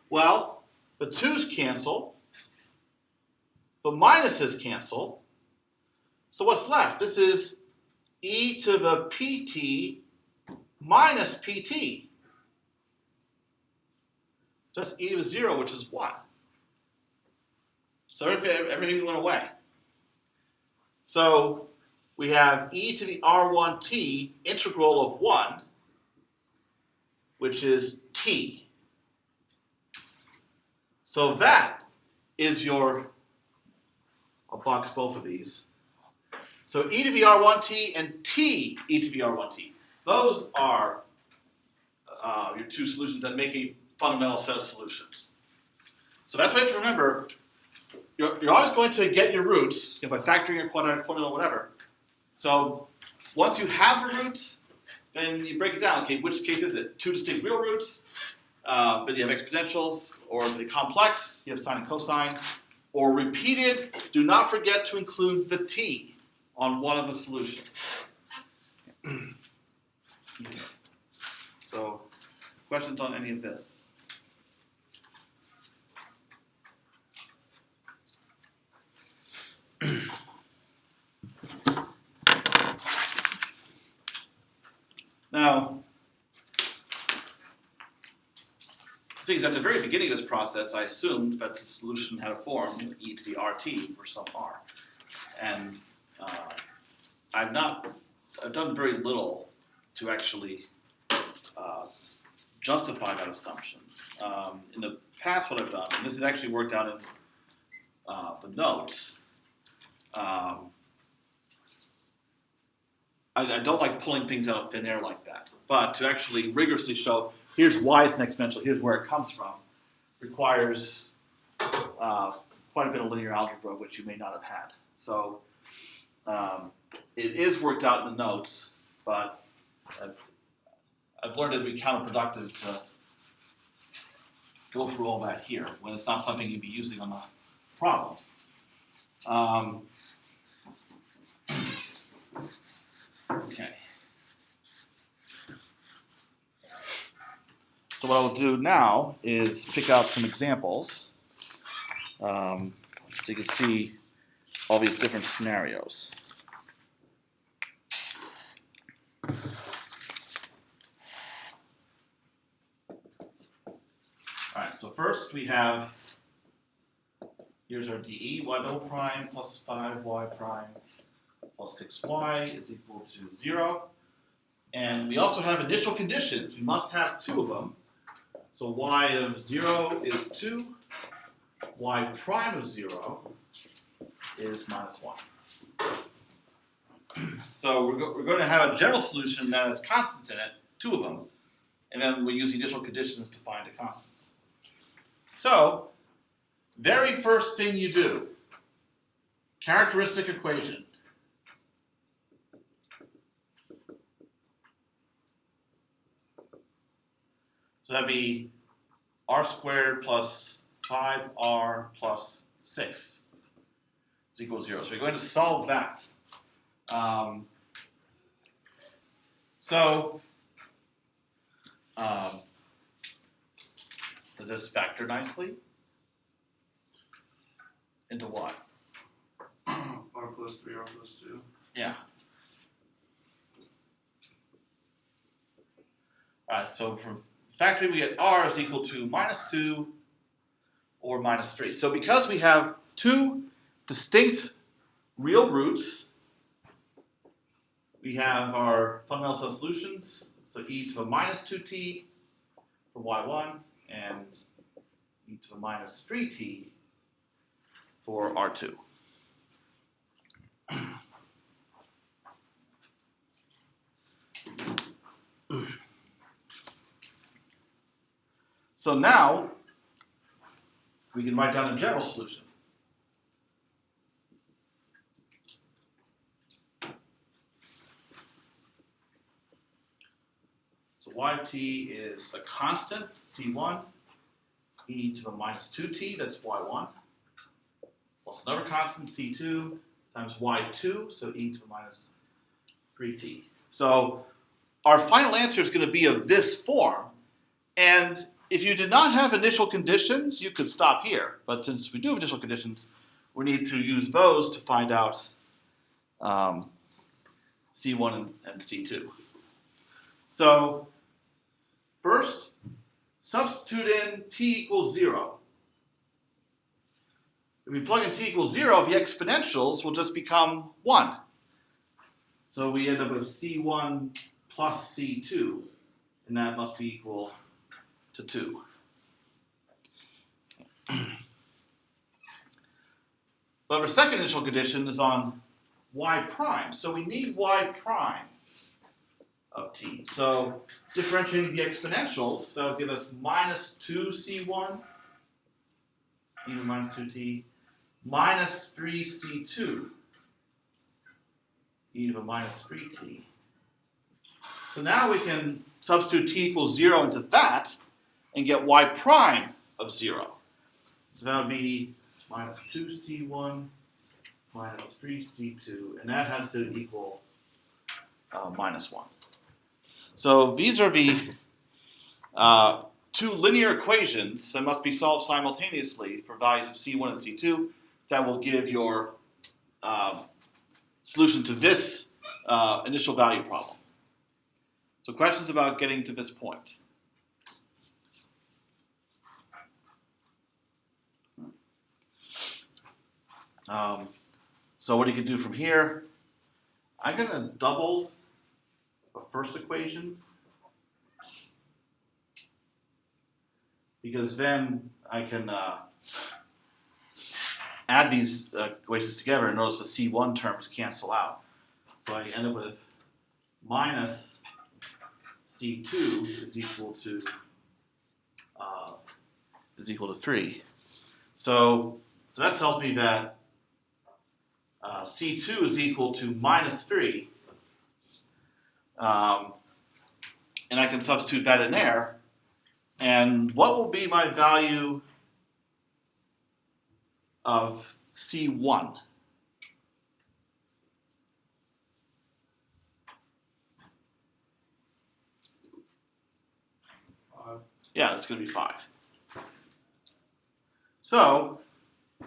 Well, the 2's cancel. The minuses cancel. So what's left? This is e to the pt minus pt. Just e to the 0, which is 1. So everything went away. So we have e to the r1t integral of 1, which is t. So that is your, I'll box both of these. So e to the r1t and t e to the r1t. Those are your two solutions that make a fundamental set of solutions. So that's what you have to remember. You're always going to get your roots by factoring your quadratic formula or whatever. So once you have the roots, then you break it down. Okay, which case is it? Two distinct real roots, but you have exponentials, or if they're complex, you have sine and cosine, or repeated. Do not forget to include the t on one of the solutions. So, questions on any of this? Now, the thing is, at the very beginning of this process, I assumed that the solution had a form, e to the rt for some r. And I've done very little to actually justify that assumption. In the past, what I've done, and this is actually worked out in the notes, I don't like pulling things out of thin air like that. But to actually rigorously show, here's why it's an exponential, here's where it comes from, requires quite a bit of linear algebra, which you may not have had. So it is worked out in the notes, but I've learned it to be counterproductive to go through all that here when it's not something you'd be using on the problems. Okay. So what I'll do now is pick out some examples, so you can see all these different scenarios. All right, so first we have, here's our DE, y double prime plus 5y prime plus 6y is equal to 0. And we also have initial conditions. We must have two of them. So y of 0 is 2, y prime of 0 is minus 1. So we're going to have a general solution that has constants in it, two of them, and then we use the initial conditions to find the constants. So, very first thing you do, characteristic equation. So that'd be r squared plus 5r plus 6 is equal to 0. So we're going to solve that. Does this factor nicely into what? R plus 3, R plus 2. Yeah. Alright, so for factoring we get r is equal to minus 2 or minus 3. So because we have two distinct real roots, we have our fundamental set of solutions, so e to the minus 2t for y1 and e to the minus 3t for r2. So now we can write down a general solution. So y of t is a constant, c1, e to the minus 2t, that's y1, plus another constant, c2, times y2, so e to the minus 3t. So our final answer is going to be of this form, and if you did not have initial conditions, you could stop here. But since we do have initial conditions, we need to use those to find out C1 and C2. So first, substitute in t equals 0. If we plug in t equals 0, the exponentials will just become 1. So we end up with C1 plus C2, and that must be equal to 2. But our second initial condition is on y prime. So we need y prime of t. So differentiating the exponentials, that will give us minus 2c1 e to the minus 2t minus 3c2 e to the minus 3t. So now we can substitute t equals 0 into that and get y prime of 0. So that would be minus 2c1 minus 3c2, and that has to equal minus 1. So these are the two linear equations that must be solved simultaneously for values of c1 and c2 that will give your solution to this initial value problem. So questions about getting to this point? So what you can do from here, I'm going to double the first equation because then I can add these equations together and notice the C1 terms cancel out. So I end up with minus C2 is equal to 3. So that tells me that C2 is equal to minus 3. And I can substitute that in there. And what will be my value of C1? Yeah, it's going to be 5. So, the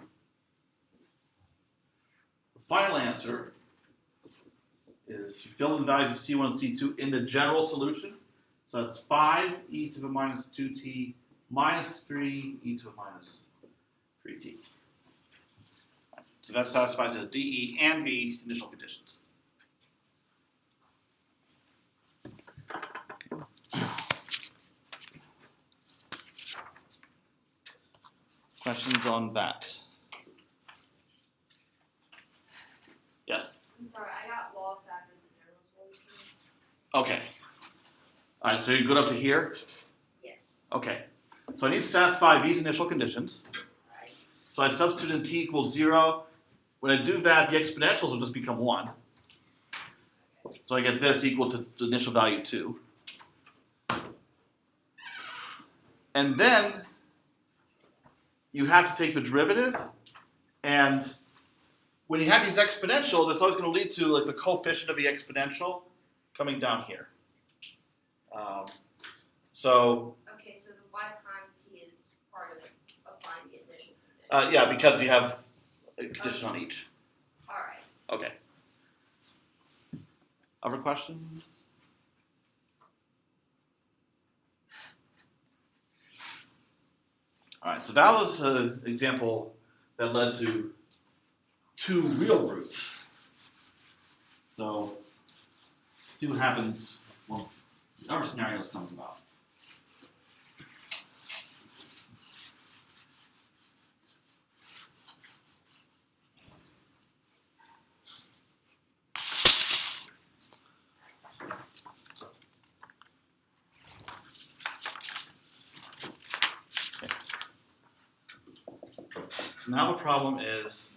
final answer is you fill in the values of C1 and C2 in the general solution. So that's 5 e to the minus 2t minus 3 e to the minus 3t. So that satisfies the D, E, and B initial conditions. Questions on that? Yes? I'm sorry, I got lost after the general solution. Okay. All right, so you good up to here? Yes. Okay. So I need to satisfy these initial conditions. Alright. So I substitute in t equals 0. When I do that, the exponentials will just become 1. So I get this equal to the initial value 2. And then you have to take the derivative, and when you have these exponentials, it's always going to lead to like the coefficient of the exponential coming down here. So Okay, so the y prime t is part of it, applying the initial condition. yeah, because you have a condition on each. Alright. Okay. Other questions? All right, so that was an example that led to 2 real roots. So, see what happens when other scenarios comes about. Now the problem is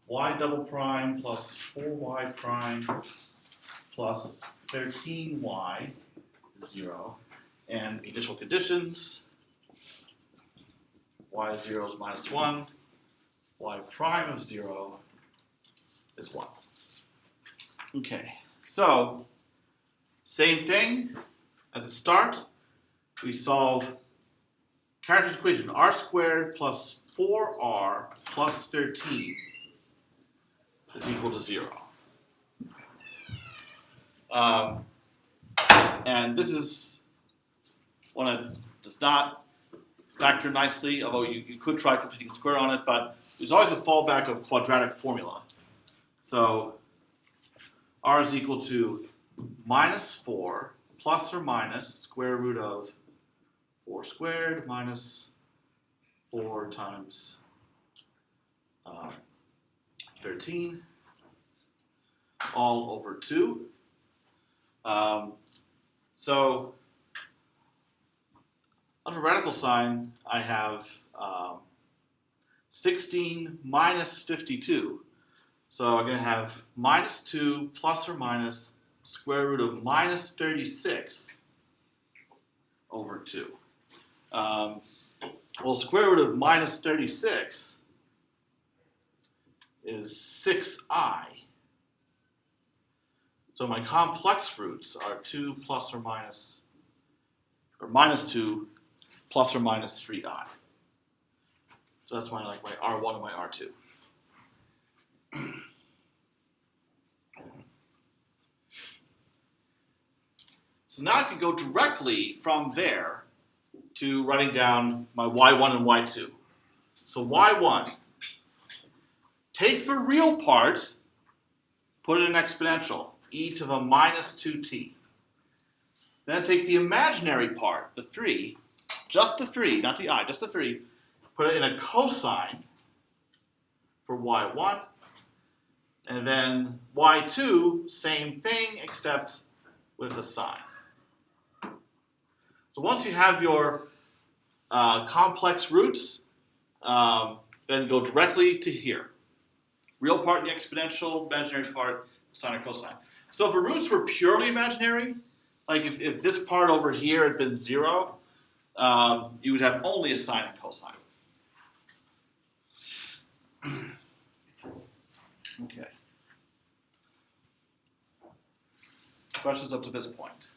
y double prime plus 4y prime plus 13y is 0. And the initial conditions, y of 0 is minus 1, y prime of 0 is 1. Okay, so same thing at the start. We solve character's equation, r squared plus 4r plus 13 is equal to 0. And this is one that does not factor nicely, although you could try computing a square on it, but there's always a fallback of quadratic formula. So r is equal to minus 4 plus or minus square root of 4 squared minus 4 times 13, all over 2. So under radical sign, I have 16 minus 52. So I'm going to have minus 2 plus or minus square root of minus 36 over 2. Well, square root of minus 36 is 6i. So my complex roots are 2 plus or minus, or minus 2 plus or minus 3i. So that's my my R1 and my R2. So now I could go directly from there to writing down my y1 and y2. So y1, take the real part, put it in exponential, e to the minus 2t. Then take the imaginary part, the 3, just the 3, not the I, just the 3, put it in a cosine for y1. And then y2, same thing, except with a sine. So once you have your complex roots, then go directly to here. Real part in the exponential, imaginary part, sine or cosine. So if the roots were purely imaginary, like if this part over here had been 0, you would have only a sine and cosine. Okay. Questions up to this point?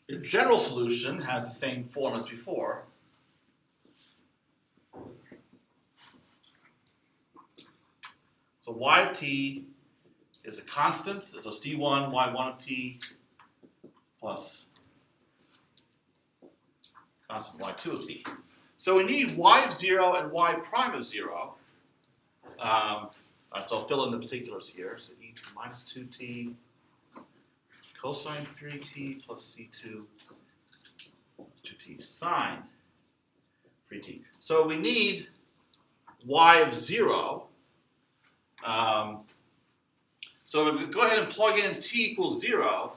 Your general solution has the same form as before. So y of t is a constant, so c1 y1 of t plus constant y2 of t. So we need y of 0 and y prime of 0. All right, so I'll fill in the particulars here. So e to the minus 2t cosine 3t plus c2 2t sine 3t. So we need y of 0. So if we go ahead and plug in t equals 0,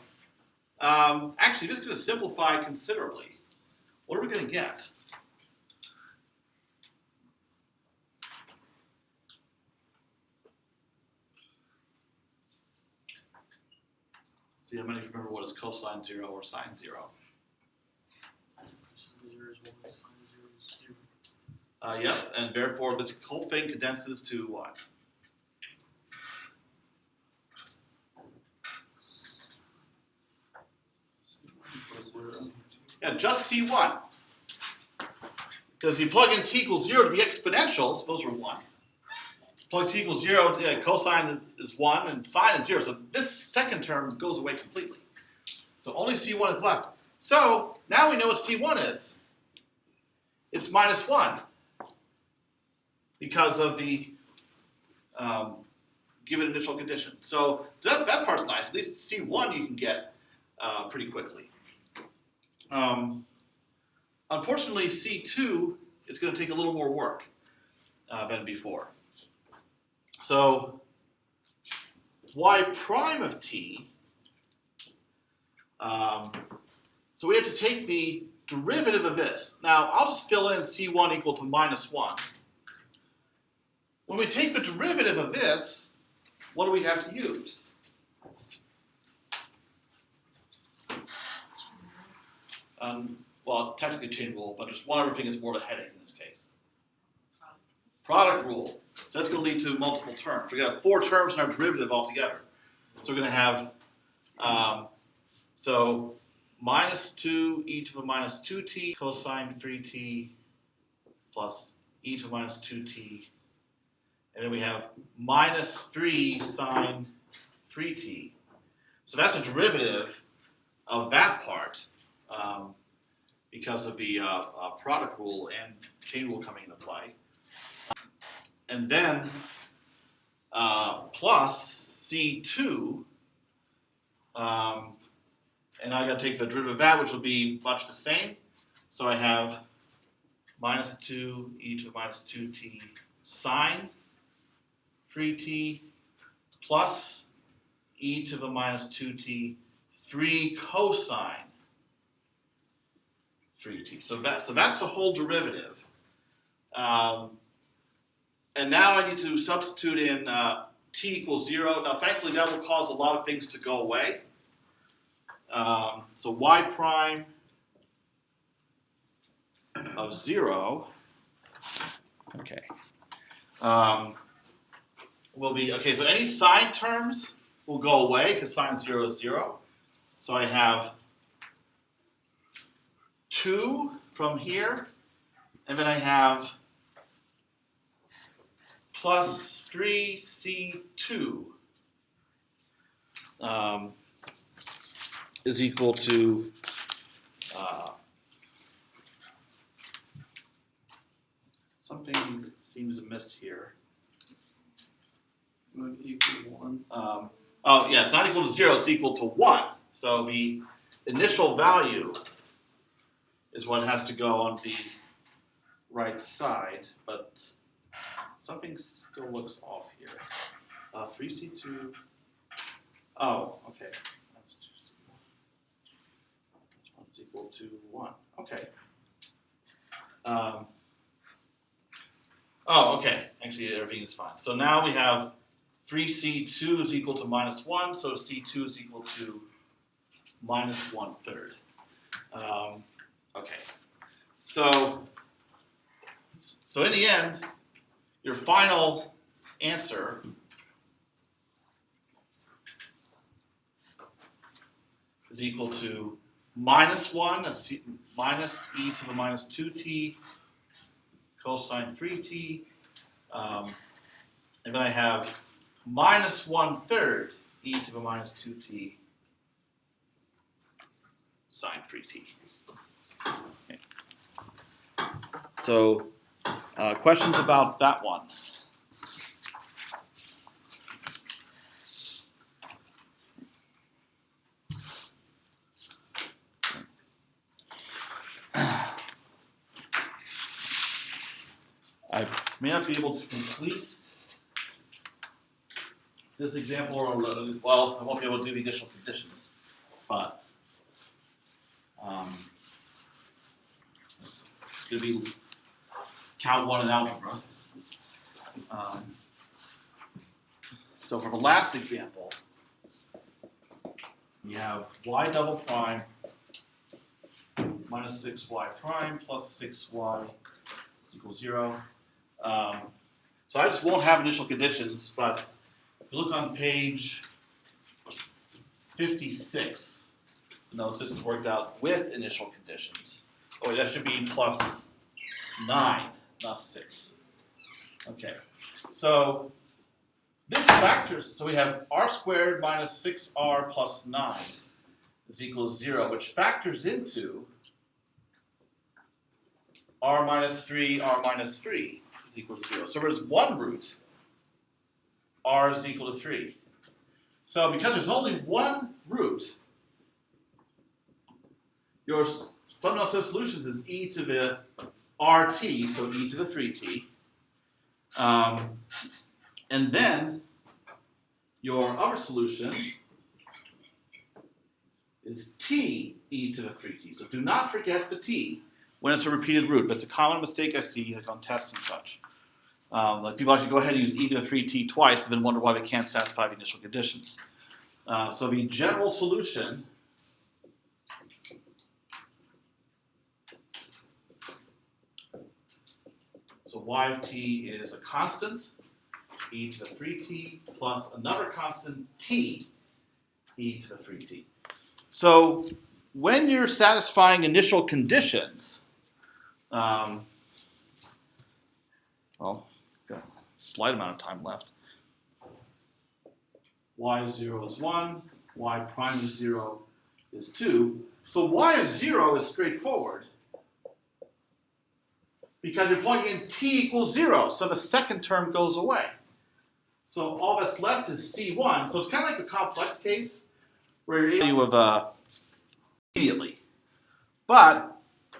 actually this is going to simplify considerably. What are we going to get? See how many of you remember what is cosine 0 or sine 0? Sine 0 is 1, sine 0 is 0. Yep, and therefore this whole thing condenses to what? Yeah, just C1. Because you plug in t equals 0 to the exponentials, those are 1. Plug t equals 0, yeah, cosine is 1 and sine is 0. So this second term goes away completely. So only C1 is left. So now we know what C1 is. It's minus 1 because of the given initial condition. So that part's nice. At least C1 you can get pretty quickly. Unfortunately, C2 is going to take a little more work than before. So y prime of t, so we have to take the derivative of this. Now, I'll just fill in C1 equal to minus 1. When we take the derivative of this, what do we have to use? Well, technically chain rule, but just one other thing is more of a headache in this case. Product rule. So that's going to lead to multiple terms. We're going to have 4 terms in our derivative altogether. So we're going to have, so minus 2 e to the minus 2t cosine 3t plus e to the minus 2t. And then we have minus 3 sine 3t. So that's a derivative of that part. Because of the product rule and chain rule coming into play. And then plus C2, and I got to take the derivative of that, which will be much the same. So I have minus 2 e to the minus 2t sine 3t plus e to the minus 2t 3 cosine 3t. So that's the whole derivative. And now I need to substitute in t equals 0. Now, thankfully, that will cause a lot of things to go away. So y prime of 0, okay, will be, okay, so any sine terms will go away because sine 0 is 0. So I have 2 from here, and then I have plus 3c2 is equal to something seems amiss here. Would equal 1. Oh yeah, it's not equal to 0, it's equal to 1. So the initial value is what has to go on the right side, but something still looks off here. 3c2, oh, okay. That's 2c1. This one's equal to 1, okay. Oh, okay, actually everything is fine. So now we have 3c2 is equal to minus 1, so c2 is equal to minus 1/3. Okay, so in the end, your final answer is equal to minus 1, that's minus e to the minus 2t cosine 3t. And then I have minus 1/3 e to the minus 2t sine 3t. Okay. So, questions about that one? I may not be able to complete this example, or well, I won't be able to do the additional conditions, but it's going to be count 1 in algebra. So for the last example, we have y double prime minus 6y prime plus 6y equals 0. So I just won't have initial conditions, but if you look on page 56, notice this is worked out with initial conditions. Oh, that should be plus 9, not 6. Okay, so this factors, so we have r squared minus 6r plus 9 is equals 0, which factors into r minus 3 is equal to 0. So there's one root, r is equal to 3. So because there's only one root, your fundamental set of solutions is e to the rt, so e to the 3t. And then your other solution is t e to the 3t. So do not forget the t when it's a repeated root. That's a common mistake I see like on tests and such. Like people actually go ahead and use e to the 3t twice and then wonder why they can't satisfy the initial conditions. So the general solution so y of t is a constant, e to the 3t, plus another constant, t, e to the 3t. So when you're satisfying initial conditions, well, got a slight amount of time left. Y of 0 is 1, y prime of 0 is 2. So y of 0 is straightforward because you're plugging in t equals 0, so the second term goes away. So all that's left is C1. So it's kind of like a complex case where you're able to immediately. But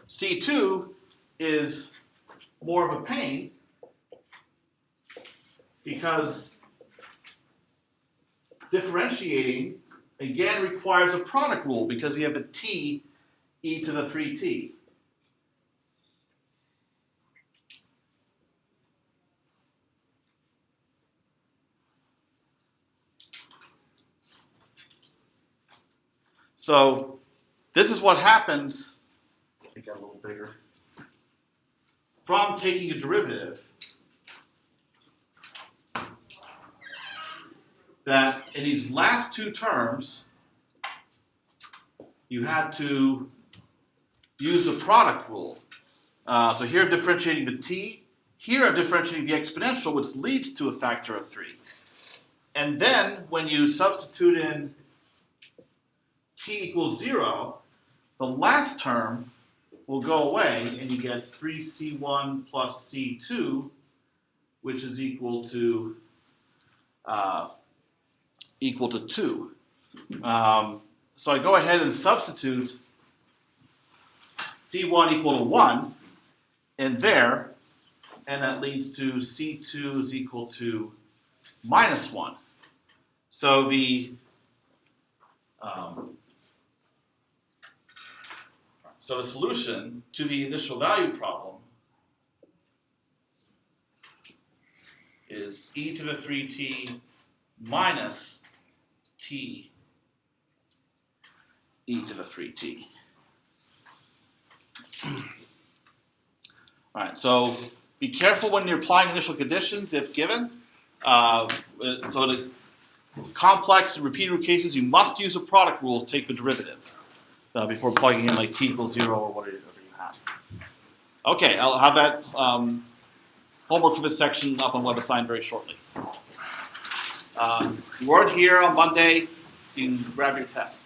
C2 is more of a pain because differentiating again requires a product rule because you have a t e to the 3t. So this is what happens, make that a little bigger, from taking a derivative that in these last two terms, you had to use the product rule. So here I'm differentiating the t, here I'm differentiating the exponential, which leads to a factor of 3. And then when you substitute in t equals 0, the last term will go away and you get 3c1 plus c2, which is equal to 2. So I go ahead and substitute c1 equal to 1 in there, and that leads to c2 is equal to minus 1. So the solution to the initial value problem is e to the 3t minus t e to the 3t. All right, so be careful when you're applying initial conditions if given. So the complex and repeated root cases, you must use a product rule to take the derivative. before plugging in like t equals 0 or whatever you have. Okay, I'll have that homework for this section up on WebAssign very shortly. You weren't here on Monday, you can grab your test.